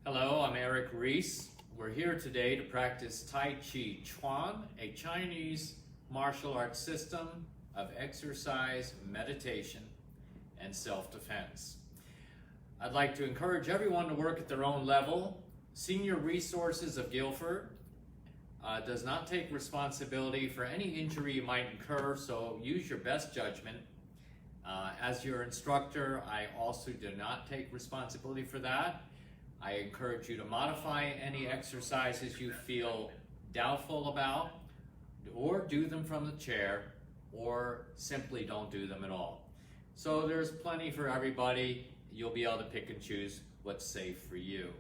Hello, I'm Eric Reese. We're here today to practice Tai Chi Chuan, a Chinese martial arts system of exercise, meditation, and self-defense. I'd like to encourage everyone to work at their own level. Senior Resources of Guilford does not take responsibility for any injury you might incur, so use your best judgment. As your instructor, I also do not take responsibility for that. I encourage you to modify any exercises you feel doubtful about, or do them from the chair, or simply don't do them at all. So there's plenty for everybody. You'll be able to pick and choose what's safe for you.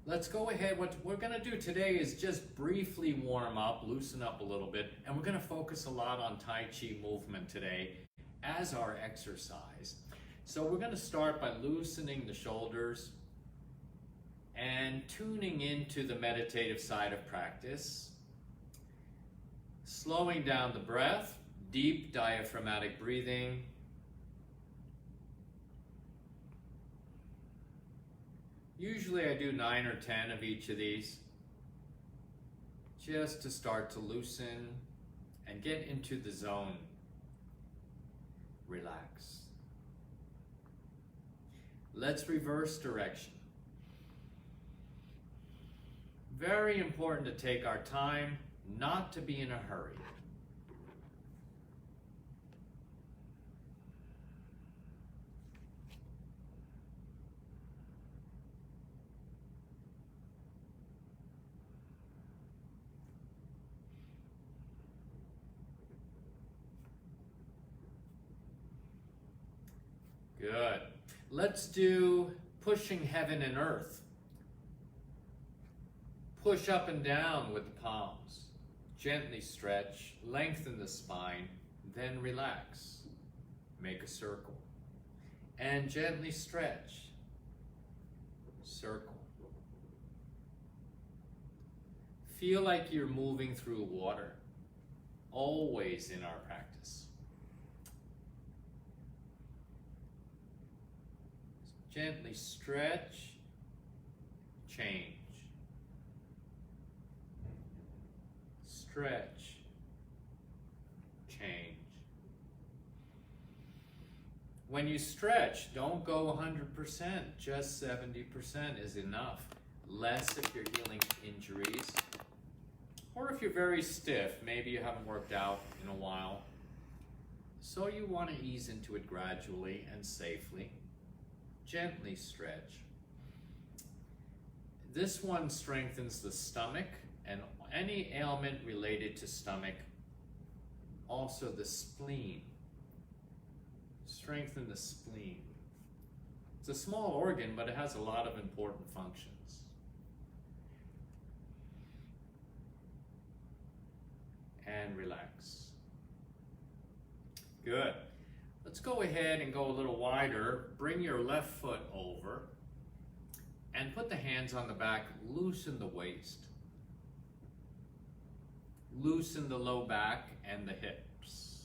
Let's go ahead. What we're going to do today is just briefly warm up, loosen up a little bit, and we're going to focus a lot on Tai Chi movement today as our exercise. So we're going to start by loosening the shoulders and tuning into the meditative side of practice, slowing down the breath, deep diaphragmatic breathing, usually I do 9 or 10 of each of these, just to start to loosen and get into the zone. Relax. Let's reverse direction. Very important to take our time, not to be in a hurry. Good. Let's do pushing heaven and earth. Push up and down with the palms. Gently stretch, lengthen the spine, then relax. Make a circle. And gently stretch. Circle. Feel like you're moving through water, always in our practice. Gently stretch, change. Stretch, change. When you stretch, don't go 100%, just 70% is enough. Less if you're healing injuries, or if you're very stiff, maybe you haven't worked out in a while. So you want to ease into it gradually and safely. Gently stretch. This one strengthens the stomach and any ailment related to stomach, also the spleen. Strengthen the spleen. It's a small organ, but it has a lot of important functions. And relax. Good. Let's go ahead and go a little wider. Bring your left foot over and put the hands on the back. Loosen the waist. Loosen the low back and the hips.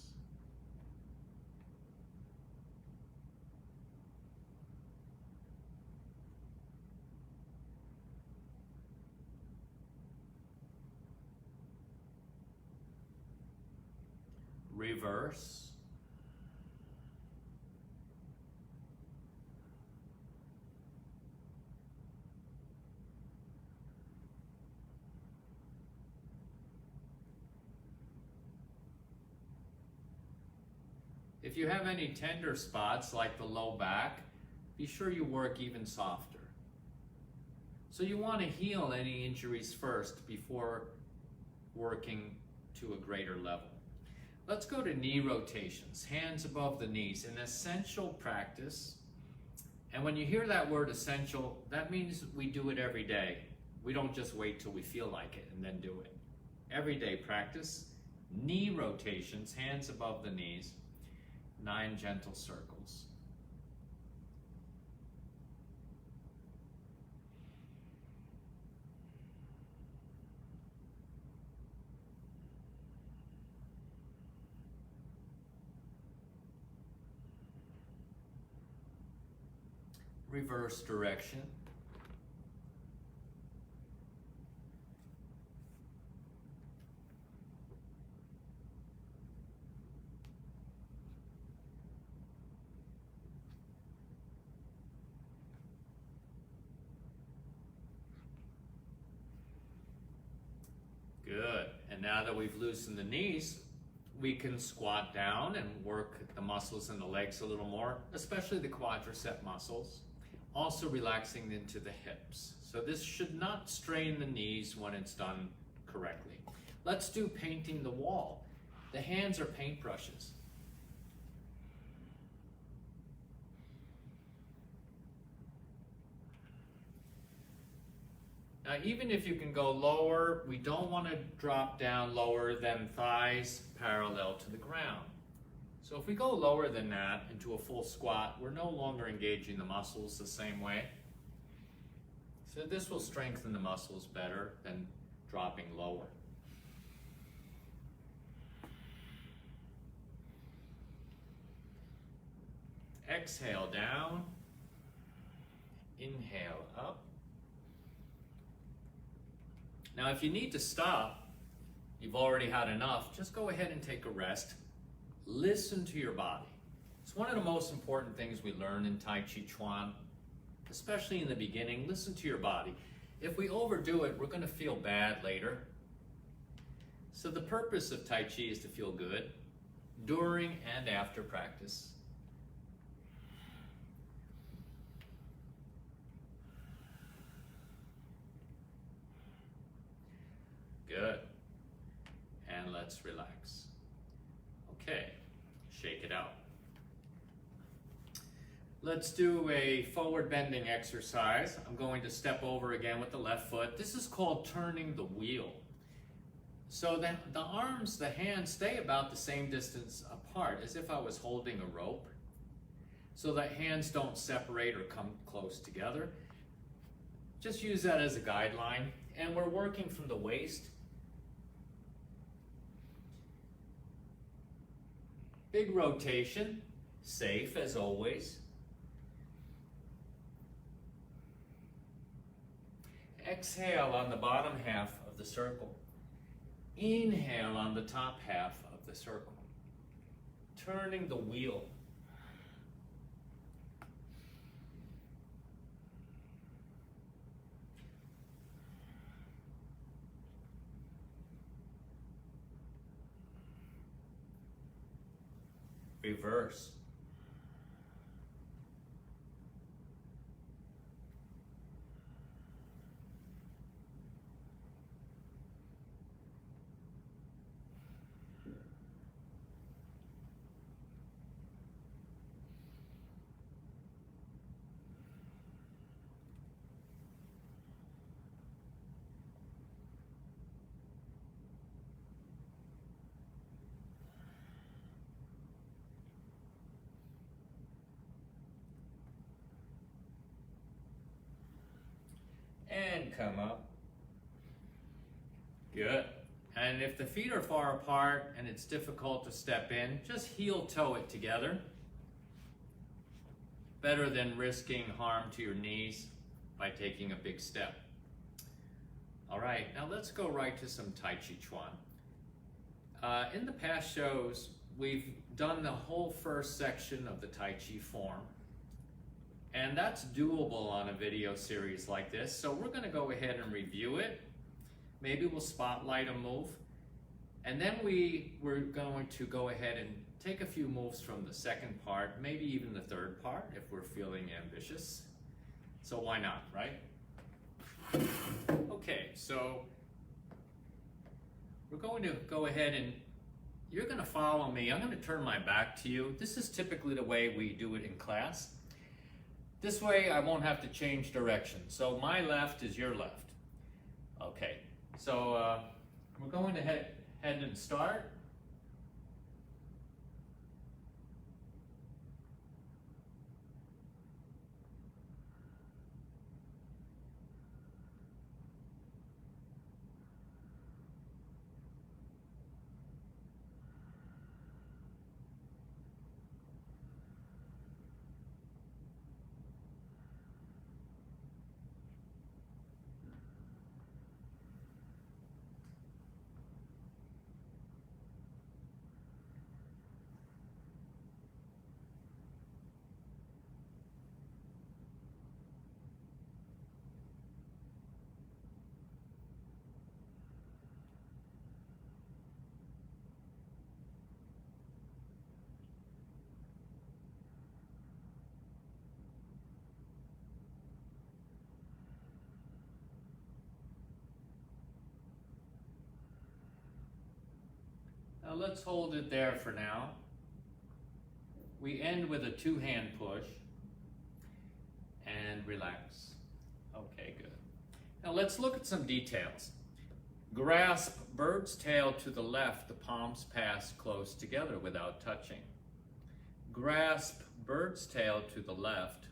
Reverse. If you have any tender spots like the low back, be sure you work even softer. So you want to heal any injuries first before working to a greater level. Let's go to knee rotations, hands above the knees, an essential practice. And when you hear that word essential, that means we do it every day. We don't just wait till we feel like it and then do it. Everyday practice, knee rotations, hands above the knees. 9 gentle circles. Reverse direction. now that we've loosened the knees, we can squat down and work the muscles in the legs a little more, especially the quadricep muscles. Also relaxing into the hips. So this should not strain the knees when it's done correctly. Let's do painting the wall. The hands are paintbrushes. Now, even if you can go lower, we don't want to drop down lower than thighs parallel to the ground. So if we go lower than that into a full squat, we're no longer engaging the muscles the same way. So this will strengthen the muscles better than dropping lower. Exhale down, inhale up. Now if you need to stop, you've already had enough, just go ahead and take a rest. Listen to your body. It's one of the most important things we learn in Tai Chi Chuan, especially in the beginning. Listen to your body. If we overdo it, we're going to feel bad later. So the purpose of Tai Chi is to feel good during and after practice. Good. And let's relax. Okay, shake it out. Let's do a forward bending exercise. I'm going to step over again with the left foot. This is called turning the wheel. So the arms, the hands stay about the same distance apart as if I was holding a rope, so that hands don't separate or come close together. Just use that as a guideline. And we're working from the waist. Big rotation, safe as always. Exhale on the bottom half of the circle. Inhale on the top half of the circle. Turning the wheel. Reverse. And come up. Good. And if the feet are far apart and it's difficult to step in, just heel toe it together. Better than risking harm to your knees by taking a big step. All right, now let's go right to some Tai Chi Chuan. In the past shows, we've done the whole first section of the Tai Chi form. And that's doable on a video series like this. So we're going to go ahead and review it. Maybe we'll spotlight a move. And then we're going to go ahead and take a few moves from the second part, maybe even the third part if we're feeling ambitious. So why not, right? Okay, so we're going to go ahead and you're going to follow me. I'm going to turn my back to you. This is typically the way we do it in class. This way I won't have to change direction. So my left is your left. Okay, so we're going to head and start. Now let's hold it there for now. We end with a 2-hand push and relax. Okay, good. Now let's look at some details. Grasp bird's tail to the left, the palms pass close together without touching. Grasp bird's tail to the left.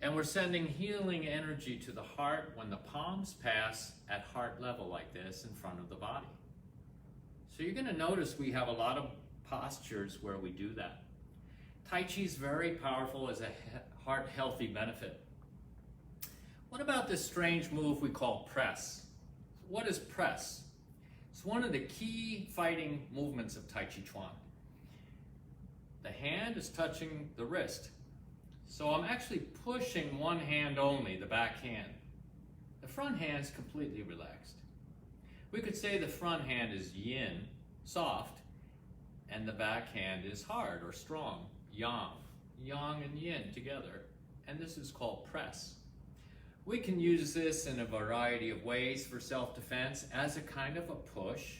And we're sending healing energy to the heart when the palms pass at heart level like this in front of the body. So you're going to notice we have a lot of postures where we do that. Tai Chi is very powerful as a heart healthy benefit. What about this strange move we call press? What is press? It's one of the key fighting movements of Tai Chi Chuan. The hand is touching the wrist. So I'm actually pushing one hand only, the back hand. The front hand is completely relaxed. We could say the front hand is yin, soft, and the back hand is hard or strong, yang. Yang and yin together, and this is called press. We can use this in a variety of ways for self-defense as a kind of a push,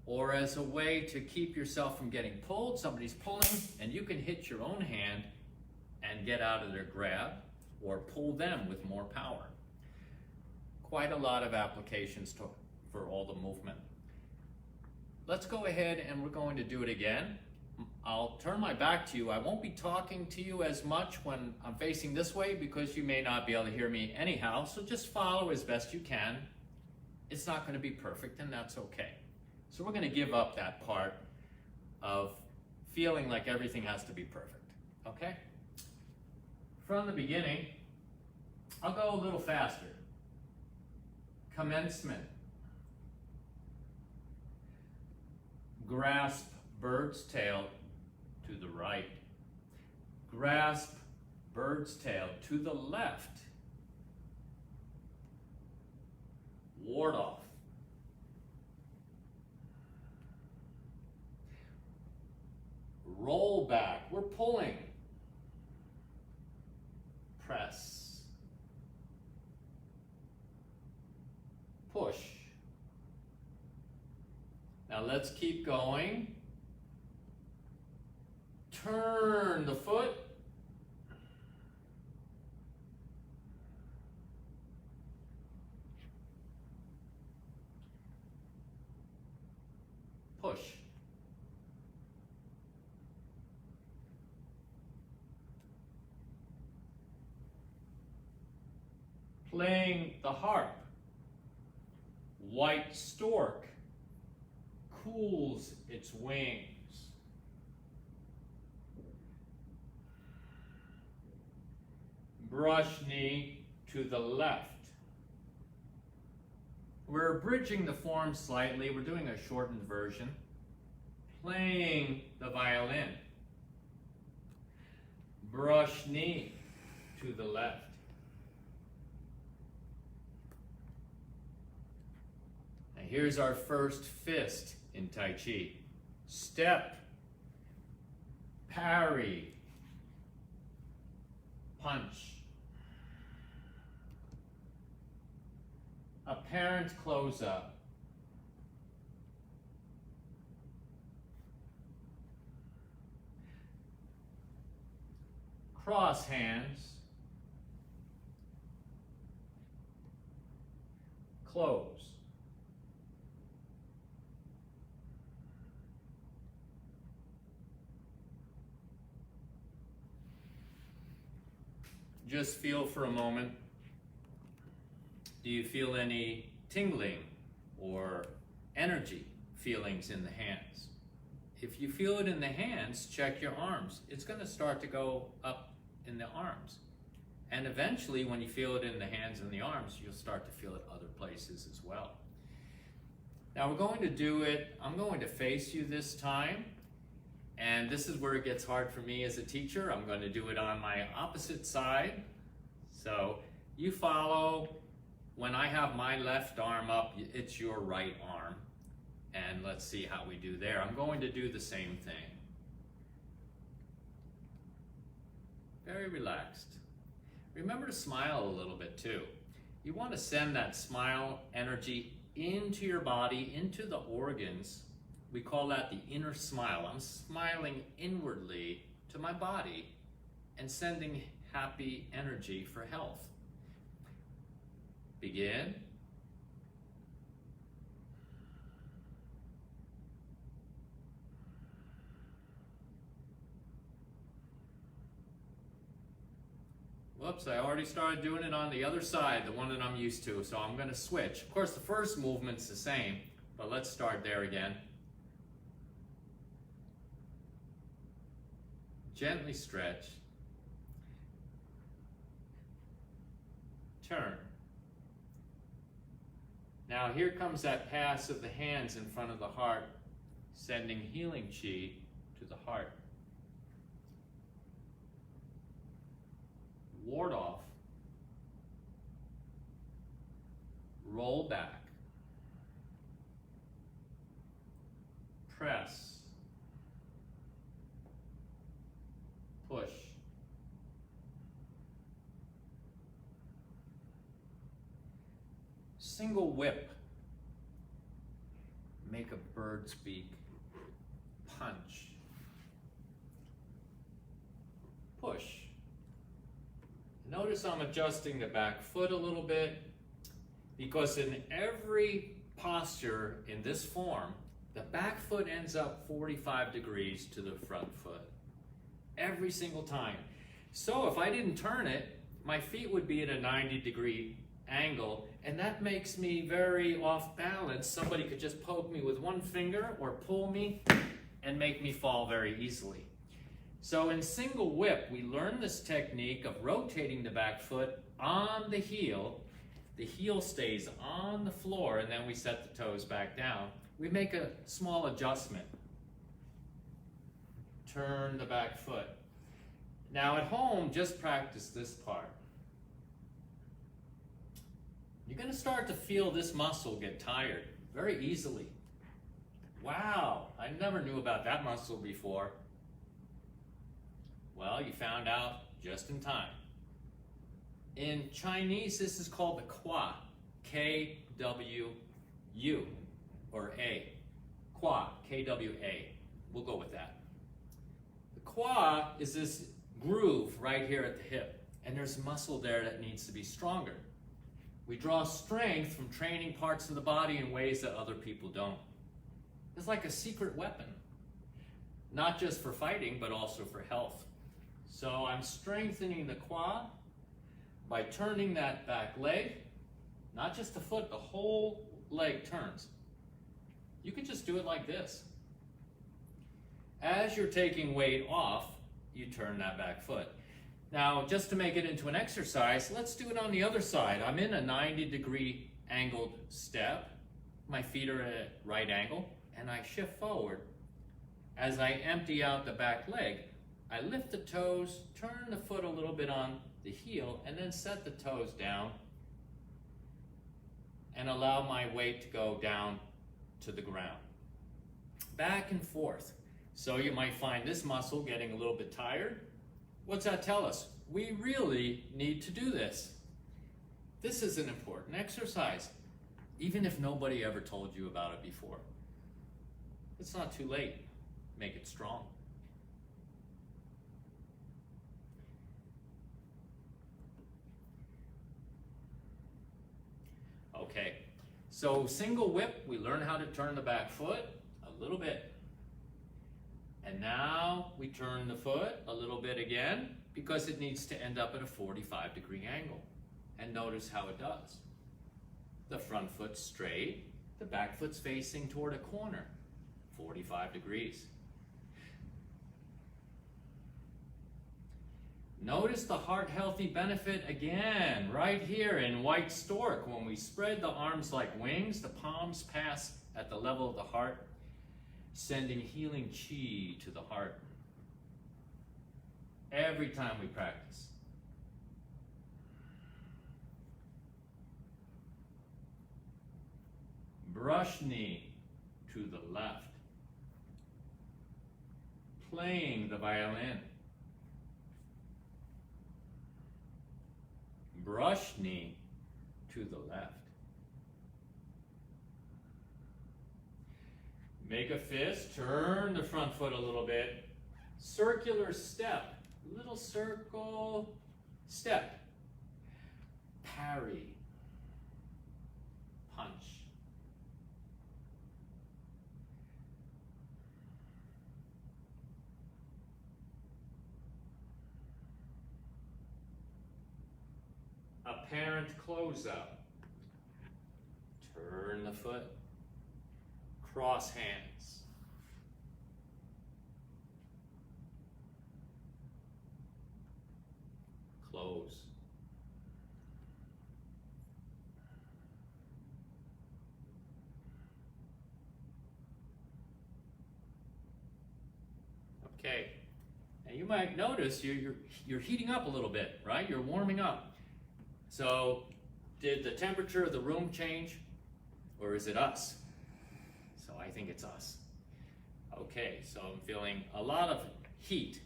or as a way to keep yourself from getting pulled. Somebody's pulling, and you can hit your own hand and get out of their grab, or pull them with more power. Quite a lot of applications for all the movement. Let's go ahead and we're going to do it again. I'll turn my back to you. I won't be talking to you as much when I'm facing this way because you may not be able to hear me anyhow, so just follow as best you can. It's not going to be perfect, and that's okay. So we're going to give up that part of feeling like everything has to be perfect, okay? From the beginning, I'll go a little faster. Commencement. Grasp bird's tail to the right. Grasp bird's tail to the left. Ward off. Roll back. We're pulling. Press. Push. Now let's keep going. Turn the foot. Push. Playing the harp. White stork cools its wings. Brush knee to the left. We're bridging the form slightly. We're doing a shortened version. Playing the violin. Brush knee to the left. Now here's our first fist in Tai Chi. Step, parry, punch. Apparent close-up. Cross hands. Close. Just feel for a moment. Do you feel any tingling or energy feelings in the hands? If you feel it in the hands, check your arms. It's going to start to go up in the arms. And eventually, when you feel it in the hands and the arms, you'll start to feel it other places as well. Now we're going to do it, I'm going to face you this time. And this is where it gets hard for me as a teacher. I'm going to do it on my opposite side. So you follow. When I have my left arm up, it's your right arm. And let's see how we do there. I'm going to do the same thing. Very relaxed. Remember to smile a little bit too. You want to send that smile energy into your body, into the organs. We call that the inner smile. I'm smiling inwardly to my body and sending happy energy for health. Begin. Whoops, I already started doing it on the other side, the one that I'm used to, so I'm going to switch. Of course, the first movement's the same, but let's start there again. Gently stretch. Turn. Now here comes that pass of the hands in front of the heart, sending healing chi to the heart. Ward off. Roll back. Press. Push. Single whip. Make a bird's beak. Punch. Push. Notice I'm adjusting the back foot a little bit because in every posture in this form, the back foot ends up 45 degrees to the front foot. Every single time. So if I didn't turn it, my feet would be at a 90-degree angle, and that makes me very off balance. Somebody could just poke me with one finger or pull me and make me fall very easily. So in single whip, we learn this technique of rotating the back foot on the heel. The heel stays on the floor, and then we set the toes back down. We make a small adjustment. Turn the back foot. Now at home, just practice this part. You're going to start to feel this muscle get tired very easily. Wow, I never knew about that muscle before. Well, you found out just in time. In Chinese, this is called the kwa, K-W-U, or A. Kwa, K-W-A. We'll go with that. The kwa is this groove right here at the hip, and there's muscle there that needs to be stronger. We draw strength from training parts of the body in ways that other people don't. It's like a secret weapon, not just for fighting, but also for health. So I'm strengthening the quad by turning that back leg, not just the foot, the whole leg turns. You can just do it like this. As you're taking weight off, you turn that back foot. Now, just to make it into an exercise, let's do it on the other side. I'm in a 90-degree angled step. My feet are at a right angle, and I shift forward. As I empty out the back leg, I lift the toes, turn the foot a little bit on the heel, and then set the toes down and allow my weight to go down to the ground. Back and forth. So you might find this muscle getting a little bit tired. What's that tell us? We really need to do this. This is an important exercise, even if nobody ever told you about it before. It's not too late. Make it strong. Okay, so single whip, we learn how to turn the back foot a little bit. And now we turn the foot a little bit again because it needs to end up at a 45-degree angle. And notice how it does. The front foot's straight, the back foot's facing toward a corner, 45 degrees. Notice the heart healthy benefit again, right here in white stork. When we spread the arms like wings, the palms pass at the level of the heart, sending healing chi to the heart. Every time we practice. Brush knee to the left. Playing the violin. Brush knee to the left. Make a fist, turn the front foot a little bit. Circular step, little circle, step. Parry, punch. Apparent close-up. Turn the foot. Cross hands. Close. Okay. And you might notice you're heating up a little bit, right? You're warming up. So, did the temperature of the room change, or is it us? So I think it's us. Okay, so I'm feeling a lot of heat.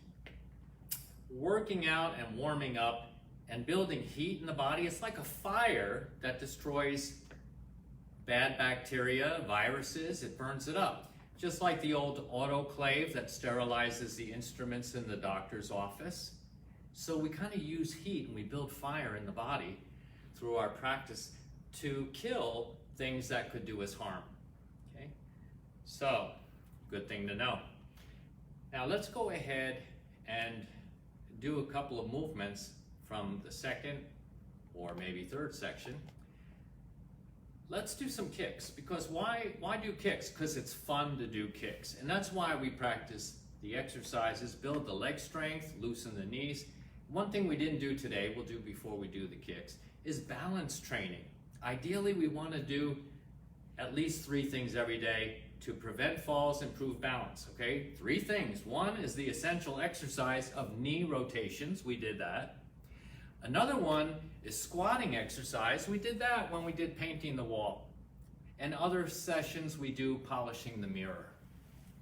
Working out and warming up and building heat in the body, it's like a fire that destroys bad bacteria, viruses, it burns it up. Just like the old autoclave that sterilizes the instruments in the doctor's office. So we kind of use heat and we build fire in the body through our practice to kill things that could do us harm. Okay? So, good thing to know. Now let's go ahead and do a couple of movements from the second or maybe third section. Let's do some kicks, because why do kicks? Because it's fun to do kicks. And that's why we practice the exercises, build the leg strength, loosen the knees. One thing we didn't do today, we'll do before we do the kicks, is balance training. Ideally, we want to do at least 3 things every day to prevent falls, improve balance, okay? 3 things. One is the essential exercise of knee rotations. We did that. Another one is squatting exercise. We did that when we did painting the wall. And other sessions we do polishing the mirror.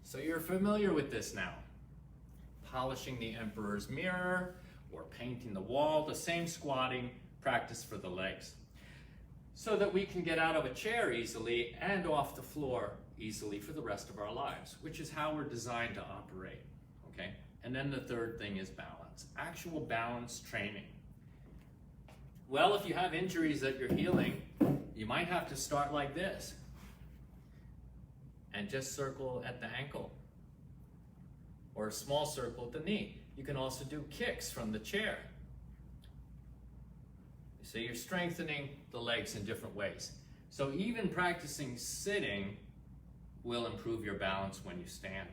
So you're familiar with this now. Polishing the emperor's mirror, or painting the wall, the same squatting practice for the legs. So that we can get out of a chair easily and off the floor easily for the rest of our lives, which is how we're designed to operate, okay? And then the third thing is balance, actual balance training. Well, if you have injuries that you're healing, you might have to start like this and just circle at the ankle, or a small circle at the knee. You can also do kicks from the chair. So you're strengthening the legs in different ways. So even practicing sitting will improve your balance when you stand.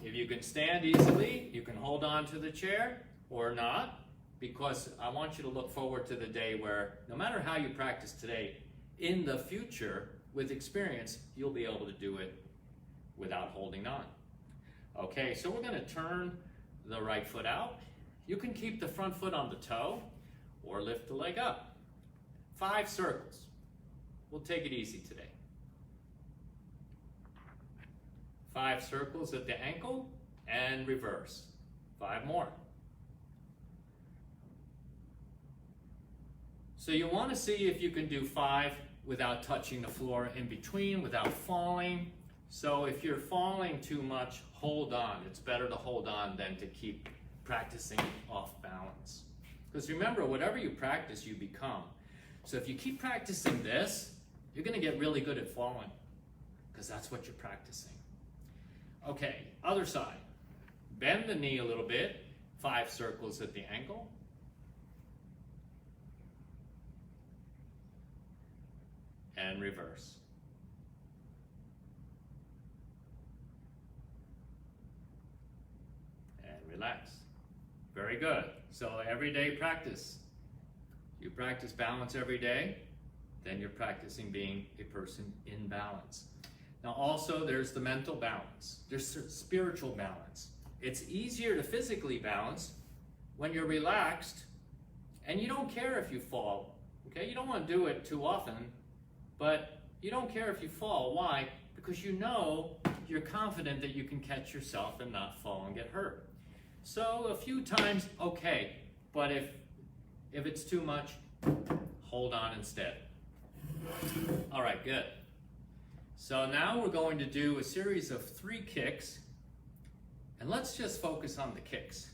If you can stand easily, you can hold on to the chair or not, because I want you to look forward to the day where no matter how you practice today, in the future, with experience, you'll be able to do it without holding on. Okay, so we're going to turn the right foot out. You can keep the front foot on the toe or lift the leg up. 5 circles. We'll take it easy today. 5 circles at the ankle and reverse. 5 more. So you want to see if you can do 5 without touching the floor in between, without falling. So if you're falling too much, hold on. It's better to hold on than to keep practicing off balance. Because remember, whatever you practice, you become. So if you keep practicing this, you're going to get really good at falling, because that's what you're practicing. Okay, other side. Bend the knee a little bit. 5 circles at the ankle. And reverse. And relax. Very good. So everyday practice. You practice balance every day, then you're practicing being a person in balance. Now also there's the mental balance. There's spiritual balance. It's easier to physically balance when you're relaxed and you don't care if you fall. Okay, you don't want to do it too often, but you don't care if you fall. Why? Because you know you're confident that you can catch yourself and not fall and get hurt. So a few times, okay, but if it's too much, hold on instead. All right, good. So now we're going to do a series of 3 kicks, and let's just focus on the kicks.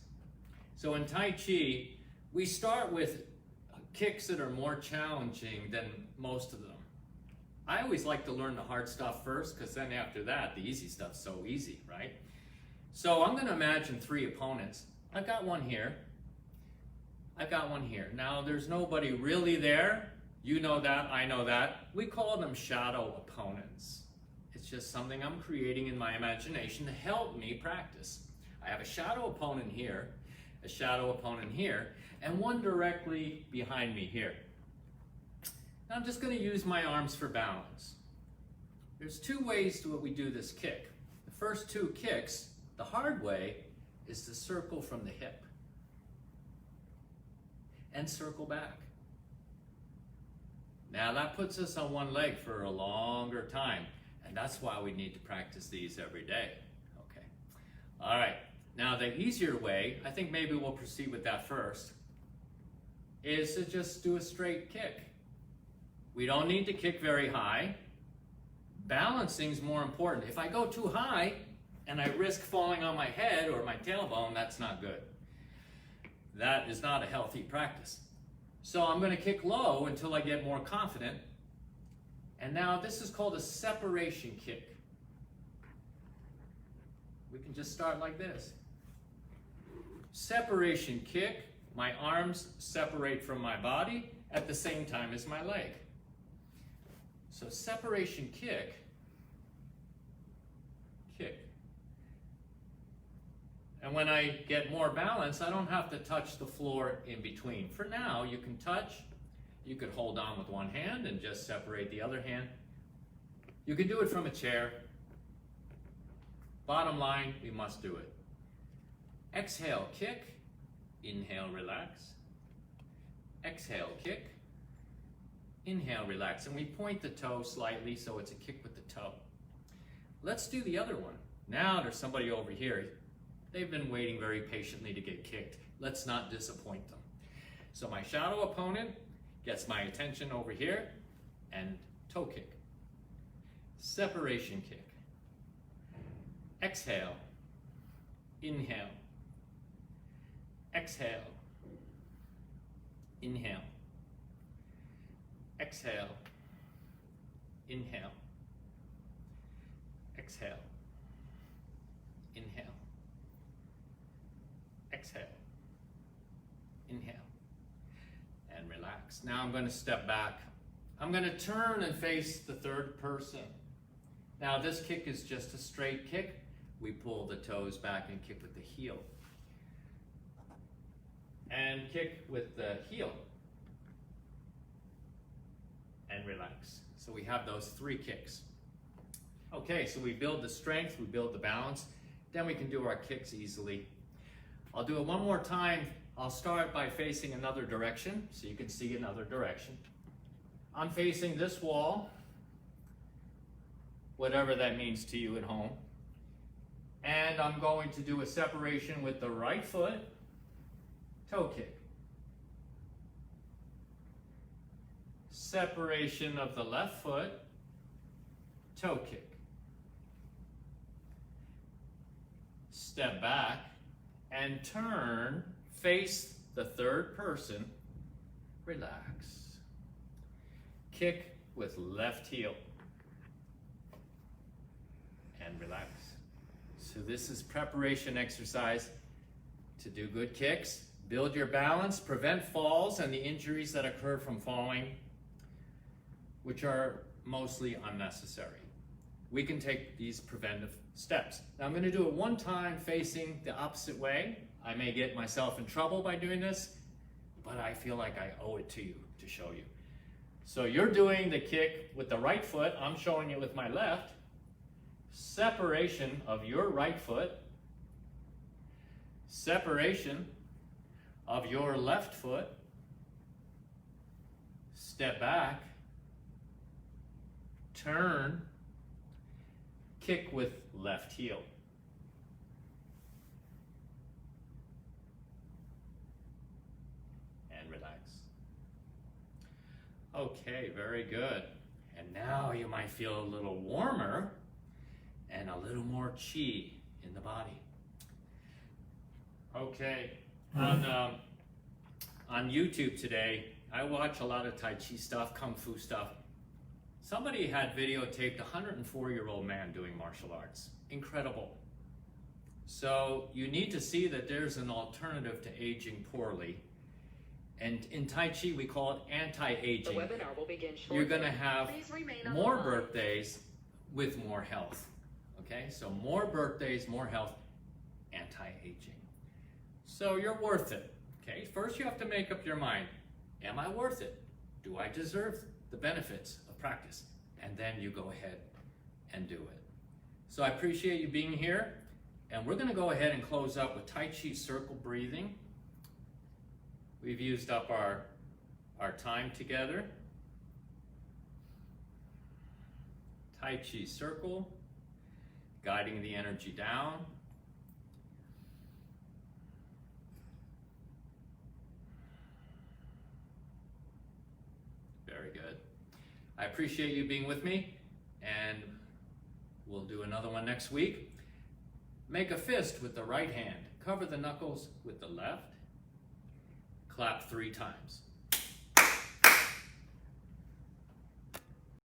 So in Tai Chi, we start with kicks that are more challenging than most of them. I always like to learn the hard stuff first, because then after that, the easy stuff's so easy, right? So I'm going to imagine 3 opponents. I've got one here. I've got one here. Now, there's nobody really there. You know that, I know that. We call them shadow opponents. It's just something I'm creating in my imagination to help me practice. I have a shadow opponent here, a shadow opponent here, and one directly behind me here. Now I'm just going to use my arms for balance. There's 2 ways to what we do this kick. The first 2 kicks, the hard way, is to circle from the hip and circle back. Now that puts us on one leg for a longer time, and that's why we need to practice these every day. Okay. All right. Now the easier way, I think maybe we'll proceed with that first, is to just do a straight kick. We don't need to kick very high. Balancing's more important. If I go too high and I risk falling on my head or my tailbone, that's not good. That is not a healthy practice. So I'm going to kick low until I get more confident. And now this is called a separation kick. We can just start like this. Separation kick, my arms separate from my body at the same time as my leg. So separation kick, kick. And when I get more balance, I don't have to touch the floor in between. For now, you can touch. You could hold on with one hand and just separate the other hand. You can do it from a chair. Bottom line, we must do it. Exhale, kick. Inhale, relax. Exhale, kick. Inhale, relax. And we point the toe slightly so it's a kick with the toe. Let's do the other one. Now there's somebody over here. They've been waiting very patiently to get kicked. Let's not disappoint them. So my shadow opponent gets my attention over here, and toe kick. Separation kick. Exhale. Inhale. Exhale. Inhale. Exhale. Inhale. Exhale. Inhale. Exhale. Inhale. And relax. Now I'm going to step back. I'm going to turn and face the third person. Now this kick is just a straight kick. We pull the toes back and kick with the heel. And kick with the heel. And relax. So we have those 3 kicks. Okay, so we build the strength, we build the balance, then we can do our kicks easily. I'll do it one more time. I'll start by facing another direction, so you can see another direction. I'm facing this wall, whatever that means to you at home. And I'm going to do a separation with the right foot, toe kick. Separation of the left foot, toe kick. Step back and turn, face the third person, relax. Kick with left heel and relax. So this is preparation exercise to do good kicks, build your balance, prevent falls and the injuries that occur from falling, which are mostly unnecessary. We can take these preventive steps. Now I'm going to do it one time facing the opposite way. I may get myself in trouble by doing this, but I feel like I owe it to you to show you. So you're doing the kick with the right foot. I'm showing it with my left. Separation of your right foot. Separation of your left foot. Step back. Turn. Kick with left heel. And relax. Okay, very good. And now you might feel a little warmer and a little more qi in the body. Okay, on YouTube today, I watch a lot of Tai Chi stuff, Kung Fu stuff. Somebody had videotaped a 104-year-old man doing martial arts. Incredible. So you need to see that there's an alternative to aging poorly. And in Tai Chi, we call it anti-aging. The webinar will begin shortly. You're gonna have more the line. birthdays with more health. Okay, so more birthdays, more health, anti-aging. So you're worth it. Okay, first you have to make up your mind. Am I worth it? Do I deserve the benefits of practice? And then you go ahead and do it. So I appreciate you being here. And we're going to go ahead and close up with Tai Chi circle breathing. We've used up our time together. Tai Chi circle, guiding the energy down. Very good. I appreciate you being with me, and we'll do another one next week. Make a fist with the right hand. Cover the knuckles with the left. Clap 3 times.